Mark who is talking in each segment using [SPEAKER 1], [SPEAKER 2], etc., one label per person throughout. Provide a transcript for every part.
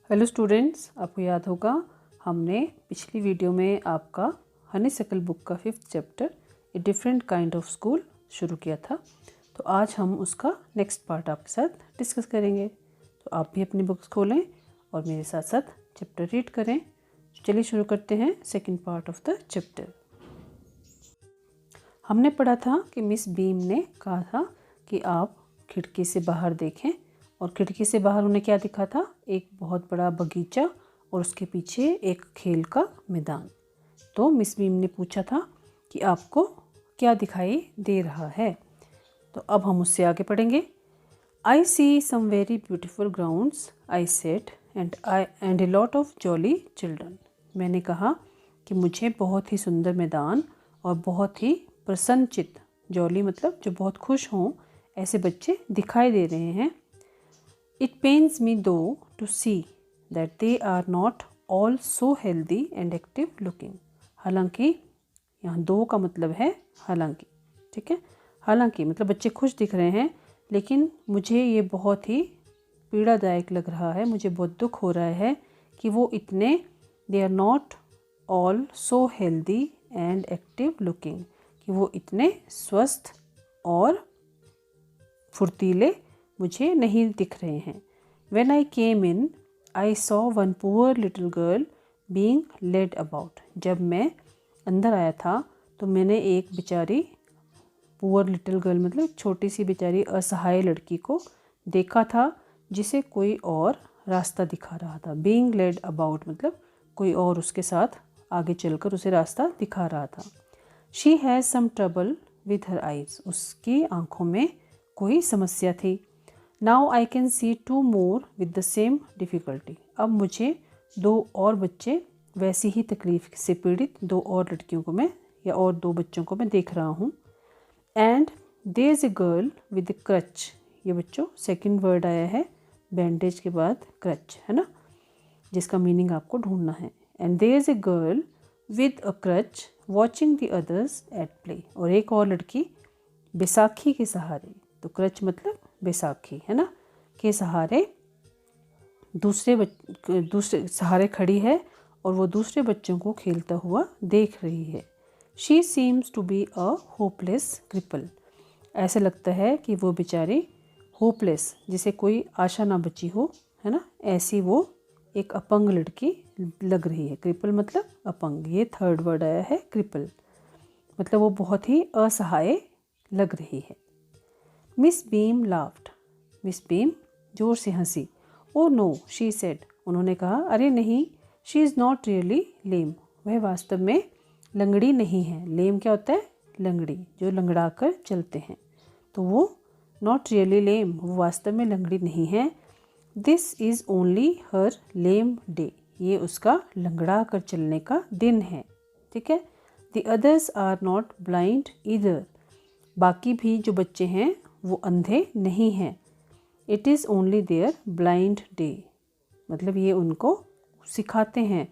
[SPEAKER 1] Hello students, आपको याद होगा हमने पिछली वीडियो में आपका हनीसैकल बुक का 5th chapter a different kind of school शुरू किया था। तो आज हम उसका नेक्स्ट पार्ट आपके साथ डिस्कस करेंगे। तो आप भी अपनी बुक्स खोलें और मेरे साथ साथ चैप्टर रीड करें। चलिए शुरू करते हैं second part of the chapter. हमने पढ़ा था कि मिस बीम ने कहा था कि आप खिड़की से बाहर देखें, और खिड़की से बाहर उन्हें क्या दिखा था? एक बहुत बड़ा बगीचा और उसके पीछे एक खेल का मैदान। तो मिस बीम ने पूछा था कि आपको क्या दिखाई दे रहा है। तो अब हम उससे आगे पढ़ेंगे। I see some very beautiful grounds, I said, and a lot of jolly children. मैंने कहा कि मुझे बहुत ही सुंदर मैदान और बहुत ही प्रसन्नचित्त, जॉली मतलब जो बहुत खुश हों, ऐसे बच्चे दिखाई दे रहे हैं। It pains me though to see that they are not all so healthy and active looking. हालांकि यहाँ दो का मतलब है हालांकि, ठीक है। हालांकि मतलब बच्चे खुश दिख रहे हैं, लेकिन मुझे ये बहुत ही पीड़ादायक लग रहा है, मुझे बहुत दुख हो रहा है कि वो इतने they are not all so healthy and active looking, कि वो इतने स्वस्थ और फुर्तीले मुझे नहीं दिख रहे हैं। When I came in, I saw one poor little girl being led about. जब मैं अंदर आया था तो मैंने एक बेचारी पुअर लिटिल गर्ल मतलब छोटी सी बेचारी असहाय लड़की को देखा था, जिसे कोई और रास्ता दिखा रहा था। Being led about मतलब कोई और उसके साथ आगे चलकर उसे रास्ता दिखा रहा था। She has some trouble with her eyes. उसकी आंखों में कोई समस्या थी। Now I can see two more with the same difficulty. अब मुझे दो और बच्चे वैसी ही तकलीफ से पीड़ित दो और लड़कियों को मैं या और दो बच्चों को मैं देख रहा हूँ। And there is a girl with a crutch. ये बच्चों सेकंड वर्ड आया है बैंडेज के बाद क्रच, है ना, जिसका मीनिंग आपको ढूंढना है। And there is a girl with a crutch watching the others at play. और एक और लड़की बैसाखी के सहारे, तो क्रच मतलब बैसाखी, है ना, के सहारे दूसरे सहारे खड़ी है और वो दूसरे बच्चों को खेलता हुआ देख रही है। She seems to be a hopeless cripple. ऐसा लगता है कि वो बेचारी होपलेस, जिसे कोई आशा ना बची हो, है ना, ऐसी वो एक अपंग लड़की लग रही है। क्रिपल मतलब अपंग, ये थर्ड वर्ड आया है क्रिपल, मतलब वो बहुत ही असहाय लग रही है। Miss Beam laughed. Miss Beam जोर से हंसी। Oh no, she said. उन्होंने कहा, अरे नहीं, she is not really lame. वह वास्तव में लंगड़ी नहीं है। लेम क्या होता है? लंगड़ी, जो लंगड़ा कर चलते हैं। तो वो नॉट रियली लेम, वो वास्तव में लंगड़ी नहीं है। This is only her lame day. ये उसका लंगड़ा कर चलने का दिन है, ठीक है। The others are not blind either. बाकी भी जो बच्चे हैं वो अंधे नहीं हैं। It is only their blind day, मतलब ये उनको सिखाते हैं,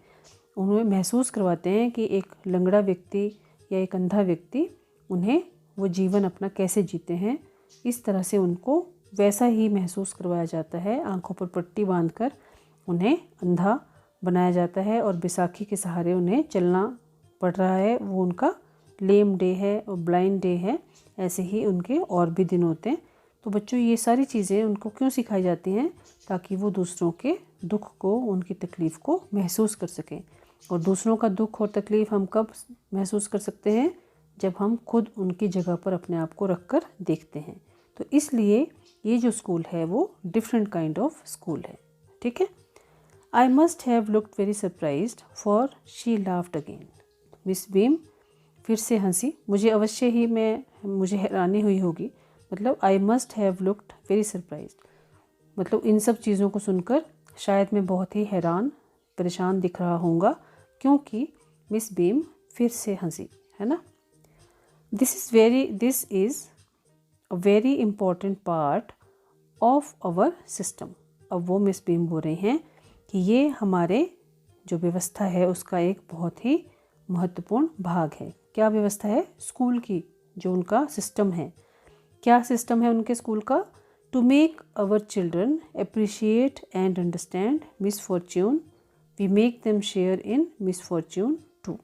[SPEAKER 1] उन्हें महसूस करवाते हैं कि एक लंगड़ा व्यक्ति या एक अंधा व्यक्ति उन्हें वो जीवन अपना कैसे जीते हैं। इस तरह से उनको वैसा ही महसूस करवाया जाता है। आंखों पर पट्टी बांधकर उन्हें अंधा बनाया जाता है और बैसाखी के सहारे उन्हें चलना पड़ रहा है। वो उनका लेम डे है और ब्लाइंड डे है। ऐसे ही उनके और भी दिन होते हैं। तो बच्चों ये सारी चीज़ें उनको क्यों सिखाई जाती हैं? ताकि वो दूसरों के दुख को, उनकी तकलीफ़ को महसूस कर सकें। और दूसरों का दुख और तकलीफ़ हम कब महसूस कर सकते हैं? जब हम खुद उनकी जगह पर अपने आप को रख कर देखते हैं। तो इसलिए ये जो स्कूल है वो डिफरेंट काइंड ऑफ स्कूल है, ठीक है। I must have looked very surprised for she laughed again. Miss beam फिर से हंसी। मुझे हैरानी हुई होगी, मतलब I must have looked very surprised, मतलब इन सब चीज़ों को सुनकर शायद मैं बहुत ही हैरान परेशान दिख रहा होऊंगा, क्योंकि मिस बीम फिर से हंसी, है ना। This is a very important part of our system. अब वो मिस बीम बोल रही हैं कि ये हमारे जो व्यवस्था है उसका एक बहुत ही महत्वपूर्ण भाग है। क्या व्यवस्था है? स्कूल की, जो उनका सिस्टम है। क्या सिस्टम है उनके स्कूल का? To make our children appreciate and understand misfortune we make them share in misfortune too.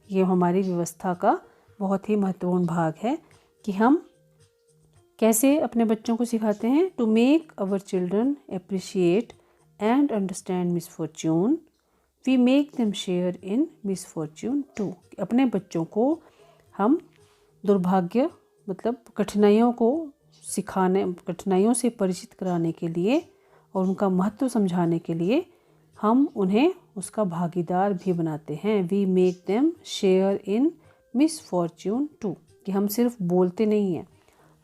[SPEAKER 1] ये हमारी व्यवस्था का बहुत ही महत्वपूर्ण भाग है कि हम कैसे अपने बच्चों को सिखाते हैं। To make our children appreciate and understand misfortune we make them share in misfortune too. अपने बच्चों को हम दुर्भाग्य मतलब कठिनाइयों को सिखाने, कठिनाइयों से परिचित कराने के लिए और उनका महत्व समझाने के लिए हम उन्हें उसका भागीदार भी बनाते हैं। We make them share in misfortune too, कि हम सिर्फ बोलते नहीं हैं,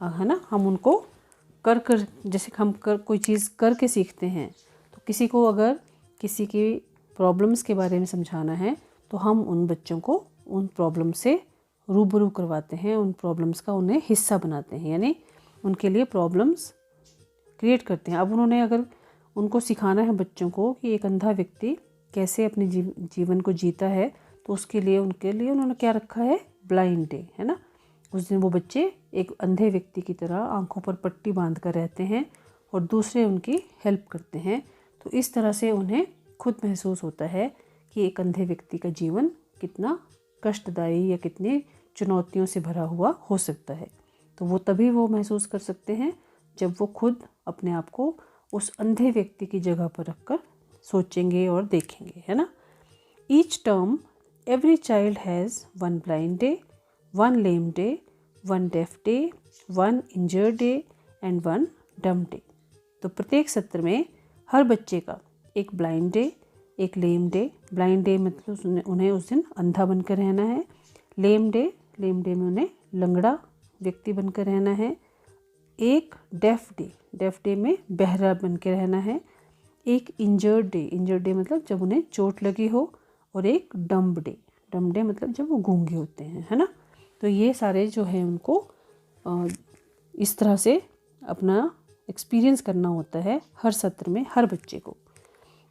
[SPEAKER 1] है ना, हम उनको कर जैसे हम कोई चीज़ करके सीखते हैं। तो किसी को अगर किसी की प्रॉब्लम्स के बारे में समझाना है तो हम उन बच्चों को उन प्रॉब्लम से रूबरू करवाते हैं, उन प्रॉब्लम्स का उन्हें हिस्सा बनाते हैं, यानी उनके लिए प्रॉब्लम्स क्रिएट करते हैं। अब उन्होंने अगर उनको सिखाना है बच्चों को कि एक अंधा व्यक्ति कैसे अपने जीवन को जीता है, तो उसके लिए उन्होंने क्या रखा है, ब्लाइंड डे, है ना। उस दिन वो बच्चे एक अंधे व्यक्ति की तरह आंखों पर पट्टी बांध कर रहते हैं और दूसरे उनकी हेल्प करते हैं। तो इस तरह से उन्हें खुद महसूस होता है कि एक अंधे व्यक्ति का जीवन कितना कष्टदायी या कितनी चुनौतियों से भरा हुआ हो सकता है। तो वो तभी वो महसूस कर सकते हैं जब वो खुद अपने आप को उस अंधे व्यक्ति की जगह पर रखकर सोचेंगे और देखेंगे, है ना। Each term every child has one blind day, one lame day, one deaf day, one injured day and one dumb day. तो प्रत्येक सत्र में हर बच्चे का एक ब्लाइंड डे, एक लेम डे, ब्लाइंड डे मतलब उन्हें उस दिन अंधा बनकर रहना है। लेम डे में उन्हें लंगड़ा व्यक्ति बनकर रहना है। एक डेफ डे में बहरा बन के रहना है। एक इंजर्ड डे मतलब जब उन्हें चोट लगी हो। और एक डम्ब डे मतलब जब वो गूंगे होते हैं, है ना। तो ये सारे जो है उनको इस तरह से अपना एक्सपीरियंस करना होता है हर सत्र में हर बच्चे को।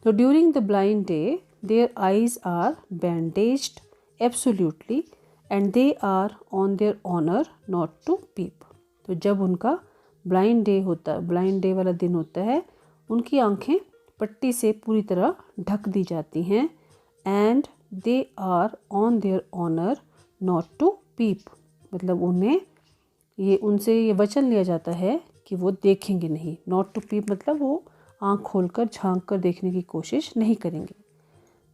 [SPEAKER 1] तो during the blind day their eyes are bandaged absolutely and they are on their honour not to peep. तो जब उनका ब्लाइंड डे वाला दिन होता है, उनकी आंखें पट्टी से पूरी तरह ढक दी जाती हैं। And they are on their honour not to peep, मतलब उनसे ये वचन लिया जाता है कि वो देखेंगे नहीं। नॉट टू पीप मतलब वो आँख खोलकर झांक कर देखने की कोशिश नहीं करेंगे।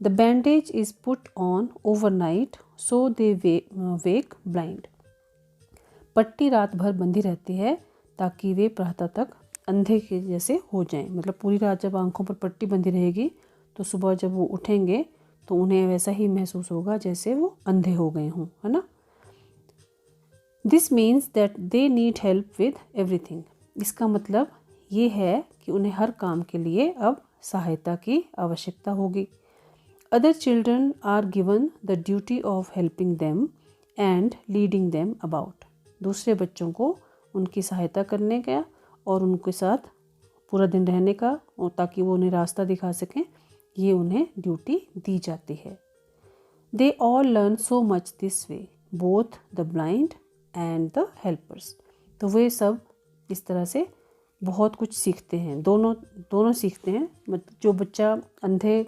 [SPEAKER 1] The bandage is put on overnight so they wake blind. पट्टी रात भर बंधी रहती है ताकि वे प्रातः तक अंधे के जैसे हो जाएं। मतलब पूरी रात जब आंखों पर पट्टी बंधी रहेगी तो सुबह जब वो उठेंगे तो उन्हें वैसा ही महसूस होगा जैसे वो अंधे हो गए हों, है ना। This means that they need help with everything. इसका मतलब ये है कि उन्हें हर काम के लिए अब सहायता की आवश्यकता होगी। Other children are given the duty of helping them and leading them about. दूसरे बच्चों को उनकी सहायता करने का और उनके साथ पूरा दिन रहने का, और ताकि वो उन्हें रास्ता दिखा सकें, ये उन्हें ड्यूटी दी जाती है। They all learn so much this way, both the blind and the helpers. तो वे सब इस तरह से बहुत कुछ सीखते हैं, दोनों सीखते हैं। जो बच्चा अंधा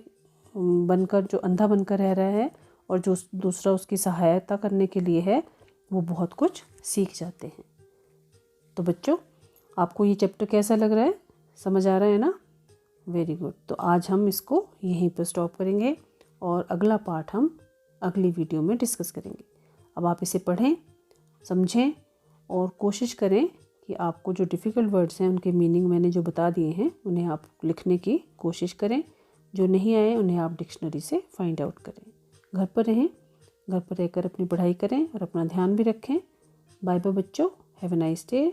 [SPEAKER 1] बनकर रह रहा है और जो दूसरा उसकी सहायता करने के लिए है, वो बहुत कुछ सीख जाते हैं। तो बच्चों, आपको ये चैप्टर कैसा लग रहा है, समझ आ रहा है ना? Very good. तो आज हम इसको यहीं पर स्टॉप करेंगे और अगला पार्ट हम अगली वीडियो में डिस्कस करेंगे। अब आप इसे पढ़ें, समझें और कोशिश करें कि आपको जो डिफ़िकल्ट वर्ड्स हैं उनके मीनिंग मैंने जो बता दिए हैं उन्हें आप लिखने की कोशिश करें। जो नहीं आए उन्हें आप डिक्शनरी से फाइंड आउट करें। घर पर रहें, घर पर रहकर अपनी पढ़ाई करें और अपना ध्यान भी रखें। बाय बाय बच्चों, हैव अ नाइस डे।